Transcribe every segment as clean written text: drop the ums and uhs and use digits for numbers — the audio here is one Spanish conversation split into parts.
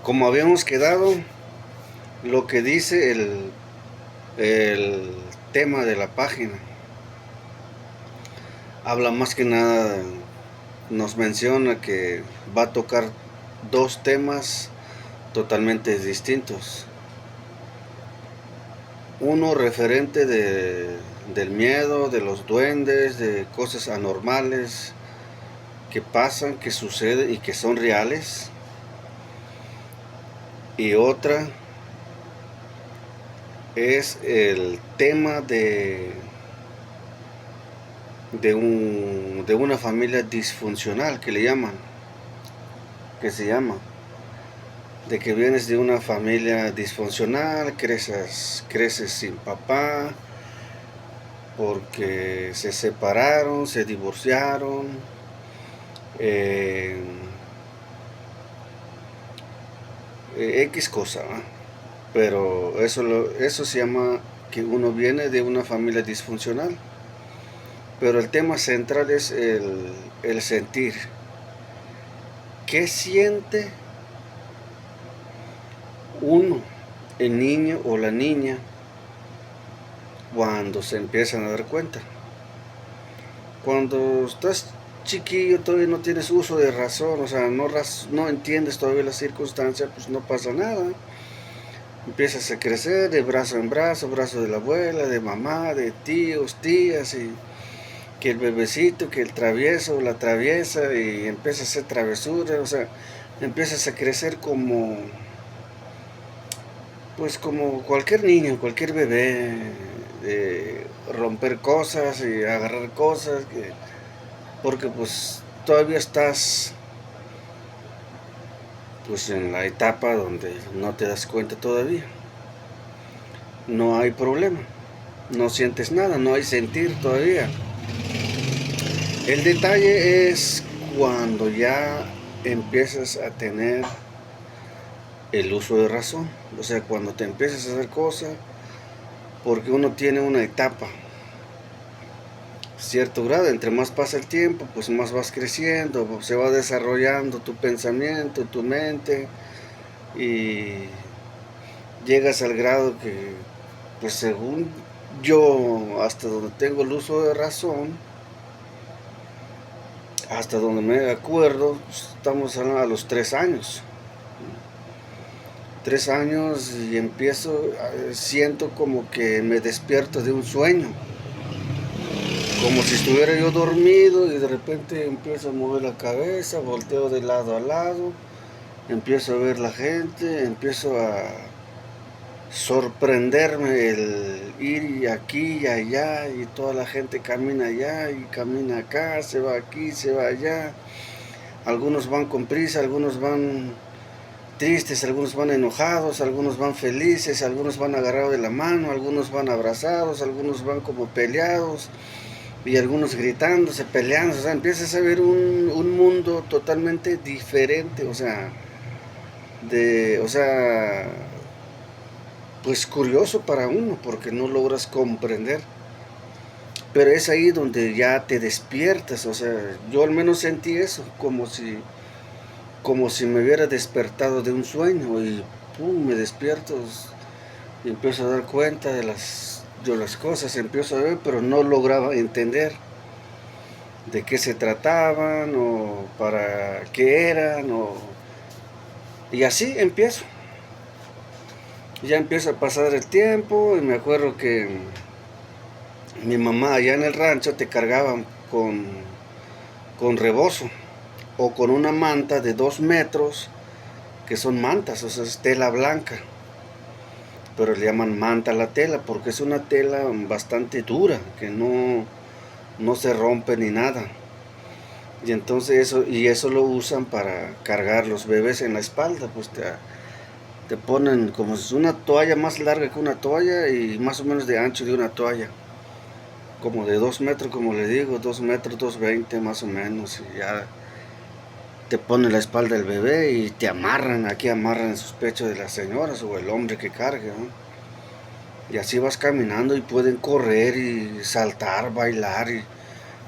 Como habíamos quedado, lo que dice el tema de la página, habla más que nada, nos menciona que va a tocar dos temas totalmente distintos. Uno referente del miedo, de los duendes, de cosas anormales que pasan, que suceden y que son reales. Y otra es el tema de una familia disfuncional que le llaman, que se llama, de que vienes de una familia disfuncional, creces sin papá, porque se separaron, se divorciaron, eh, X cosa, ¿va? Pero eso se llama que uno viene de una familia disfuncional. Pero el tema central es el sentir. ¿Qué siente uno, el niño o la niña, cuando se empiezan a dar cuenta? Cuando estás chiquillo todavía no tienes uso de razón, o sea, no entiendes todavía las circunstancias, pues no pasa nada. Empiezas a crecer de brazo en brazo de la abuela, de mamá, de tíos, tías, y que el bebecito, que el travieso, la traviesa, y empiezas a hacer travesuras, o sea, empiezas a crecer como, pues como cualquier niño, cualquier bebé, romper cosas y agarrar cosas, porque pues todavía estás pues en la etapa donde no te das cuenta todavía. No hay problema, no sientes nada, no hay sentir todavía. El detalle es cuando ya empiezas a tener el uso de razón, o sea, cuando te empiezas a hacer cosas, porque uno tiene una etapa, cierto grado, entre más pasa el tiempo, pues más vas creciendo, se va desarrollando tu pensamiento, tu mente, y llegas al grado que, pues según yo, hasta donde tengo el uso de razón, hasta donde me acuerdo, pues, estamos hablando a los 3 años. 3 años y empiezo, siento como que me despierto de un sueño, como si estuviera yo dormido y de repente empiezo a mover la cabeza, volteo de lado a lado, empiezo a ver la gente, empiezo a sorprenderme el ir y aquí y allá y toda la gente camina allá y camina acá, se va aquí, se va allá. Algunos van con prisa, algunos van tristes, algunos van enojados, algunos van felices, algunos van agarrados de la mano, algunos van abrazados, algunos van como peleados y algunos gritándose, peleando. O sea, empiezas a ver un mundo totalmente diferente, o sea, pues curioso para uno porque no logras comprender. Pero es ahí donde ya te despiertas, o sea, yo al menos sentí eso, como si me hubiera despertado de un sueño y pum, me despierto y empiezo a dar cuenta de las cosas, empiezo a ver, pero no lograba entender de qué se trataban o para qué eran y así empiezo. Ya empieza a pasar el tiempo y me acuerdo que mi mamá allá en el rancho te cargaban con rebozo o con una manta de 2 metros, que son mantas, o sea, es tela blanca, pero le llaman manta a la tela porque es una tela bastante dura, que no se rompe ni nada. Y entonces eso lo usan para cargar los bebés en la espalda, pues te ponen como si es una toalla más larga que una toalla y más o menos de ancho de una toalla, como de 2 metros, como le digo, 2 metros, 2,20 más o menos, y ya te ponen la espalda del bebé y te amarran, aquí amarran en sus pechos de las señoras o el hombre que cargue, ¿no? Y así vas caminando y pueden correr y saltar, bailar y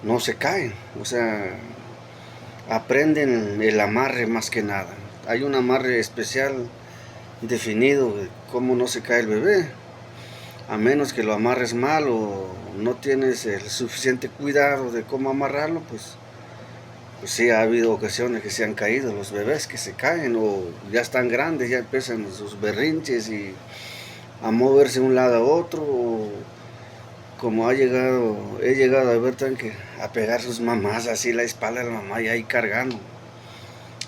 no se caen, o sea, aprenden el amarre más que nada, hay un amarre especial definido de cómo no se cae el bebé. A menos que lo amarres mal o no tienes el suficiente cuidado de cómo amarrarlo, pues sí ha habido ocasiones que se han caído los bebés, que se caen o ya están grandes, ya empiezan sus berrinches y a moverse de un lado a otro, o como he llegado a ver también que a pegar sus mamás así la espalda de la mamá y ahí cargando.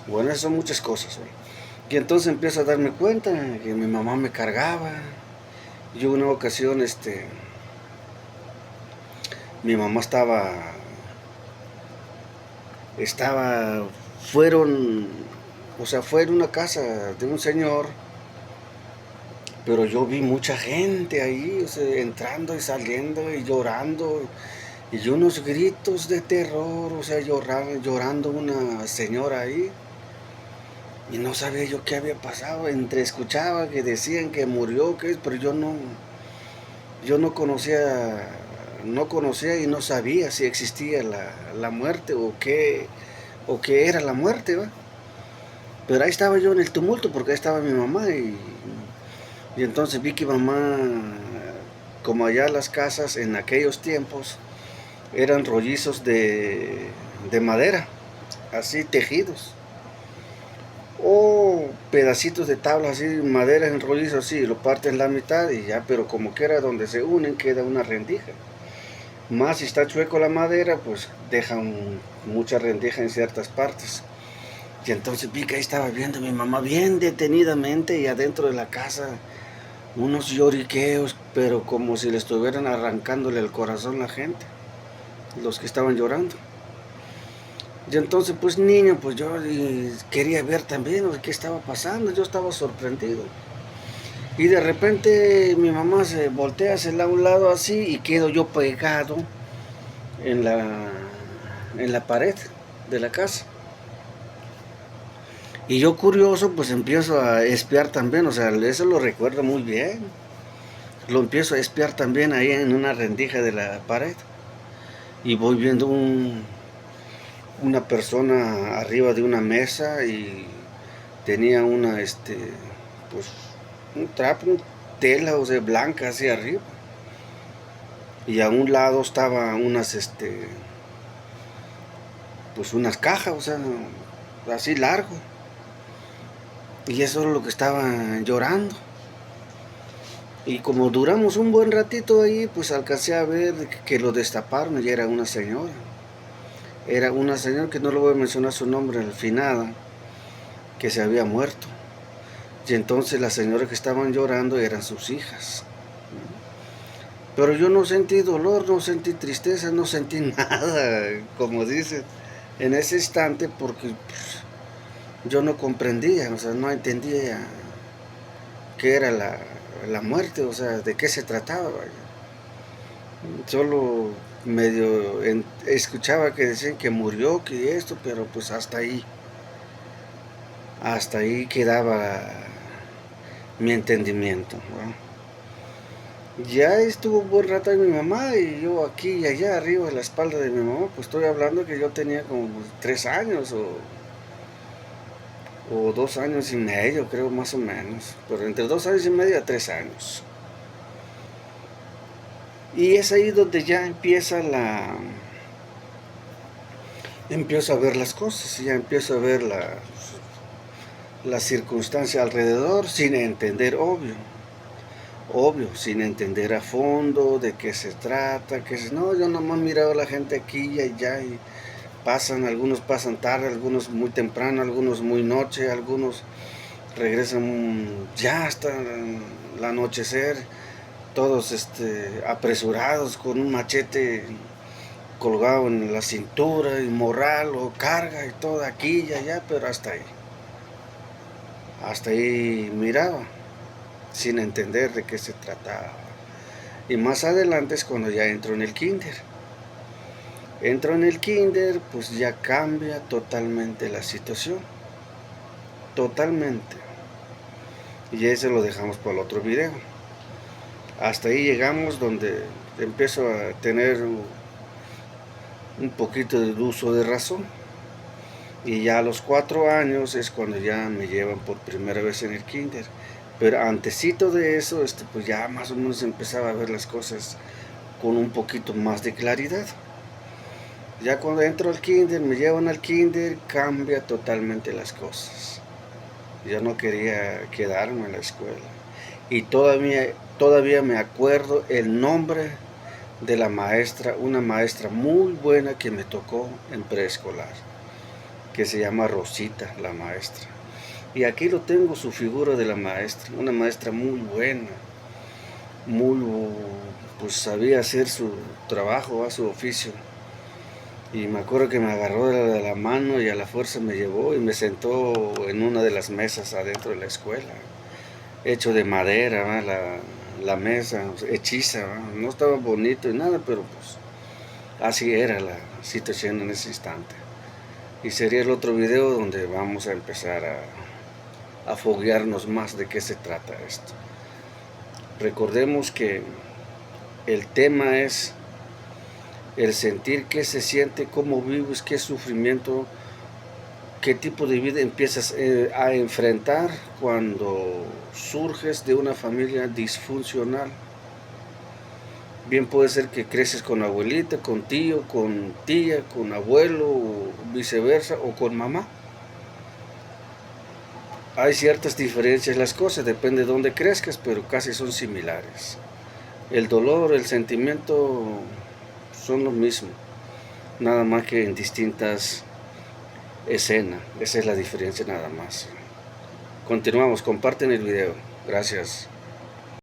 Bueno, esas son muchas cosas, ¿no? Y entonces empiezo a darme cuenta que mi mamá me cargaba. Yo una ocasión, mi mamá estaba, fueron, o sea, fue en una casa de un señor, pero yo vi mucha gente ahí, o sea, entrando y saliendo y llorando, y unos gritos de terror, o sea, llorando una señora ahí, y no sabía yo qué había pasado, entre escuchaba que decían que murió, pero yo no conocía y no sabía si existía la muerte o qué era la muerte, ¿va? Pero ahí estaba yo en el tumulto porque ahí estaba mi mamá y entonces vi que mamá, como allá las casas en aquellos tiempos, eran rollizos de madera, así tejidos, o pedacitos de tabla así, madera en rollizos así, lo parten la mitad y ya, pero como que era donde se unen queda una rendija. Más si está chueco la madera, pues dejan mucha rendija en ciertas partes. Y entonces vi que ahí estaba viendo a mi mamá bien detenidamente y adentro de la casa unos lloriqueos, pero como si le estuvieran arrancándole el corazón a la gente, los que estaban llorando. Y entonces pues niño, pues yo quería ver también qué estaba pasando, yo estaba sorprendido. Y de repente mi mamá se voltea hacia un lado así y quedo yo pegado en la pared de la casa. Y yo curioso, pues empiezo a espiar también, o sea, eso lo recuerdo muy bien. Lo empiezo a espiar también ahí en una rendija de la pared. Y voy viendo una persona arriba de una mesa y tenía pues, un trapo, un tela, o sea, blanca así arriba. Y a un lado estaba pues unas cajas, o sea, así largo. Y eso es lo que estaba llorando. Y como duramos un buen ratito ahí, pues alcancé a ver que lo destaparon y era una señora. Era una señora que no le voy a mencionar su nombre al finada, que se había muerto. Y entonces las señoras que estaban llorando eran sus hijas. Pero yo no sentí dolor, no sentí tristeza, no sentí nada, como dice, en ese instante, porque yo no comprendía, o sea, no entendía qué era la muerte, o sea, de qué se trataba, vaya. Solo medio escuchaba que decían que murió, que esto, pero pues hasta ahí quedaba mi entendimiento, ¿no? Ya estuvo un buen rato ahí mi mamá y yo aquí y allá arriba de la espalda de mi mamá, pues estoy hablando que yo tenía como 3 años o 2 años y medio, creo más o menos, pero entre 2 años y medio a 3 años. Y es ahí donde ya empiezo a ver las cosas, ya empiezo a ver la circunstancia alrededor sin entender, obvio, sin entender a fondo de qué se trata, no, yo nomás miraba a la gente aquí y allá y algunos pasan tarde, algunos muy temprano, algunos muy noche, algunos regresan ya hasta el anochecer, todos apresurados con un machete colgado en la cintura y morral o carga y todo aquí y allá, pero hasta ahí miraba, sin entender de qué se trataba. Y más adelante es cuando ya entro en el kinder. Entro en el kinder, pues ya cambia totalmente la situación. Totalmente. Y ese lo dejamos para el otro video. Hasta ahí llegamos donde empiezo a tener un poquito de uso de razón. Y ya a los 4 años es cuando ya me llevan por primera vez en el kinder. Pero antesito de eso, pues ya más o menos empezaba a ver las cosas con un poquito más de claridad. Ya cuando entro al kinder, me llevan al kinder, cambia totalmente las cosas. Ya no quería quedarme en la escuela. Y todavía me acuerdo el nombre de la maestra, una maestra muy buena que me tocó en preescolar, que se llama Rosita, la maestra. Y aquí lo tengo su figura de la maestra, una maestra muy buena, muy, pues sabía hacer su trabajo, a su oficio. Y me acuerdo que me agarró de la mano y a la fuerza me llevó y me sentó en una de las mesas adentro de la escuela, hecho de madera, ¿va? La mesa, hechiza, ¿va? No estaba bonito y nada, pero pues así era la situación en ese instante. Y sería el otro video donde vamos a empezar a foguearnos más de qué se trata esto. Recordemos que el tema es el sentir qué se siente, cómo vives, qué sufrimiento, qué tipo de vida empiezas a enfrentar cuando surges de una familia disfuncional. Bien puede ser que creces con abuelita, con tío, con tía, con abuelo, o viceversa, o con mamá. Hay ciertas diferencias en las cosas, depende de dónde crezcas, pero casi son similares. El dolor, el sentimiento son lo mismo, nada más que en distintas escenas. Esa es la diferencia nada más. Continuamos, comparten el video. Gracias.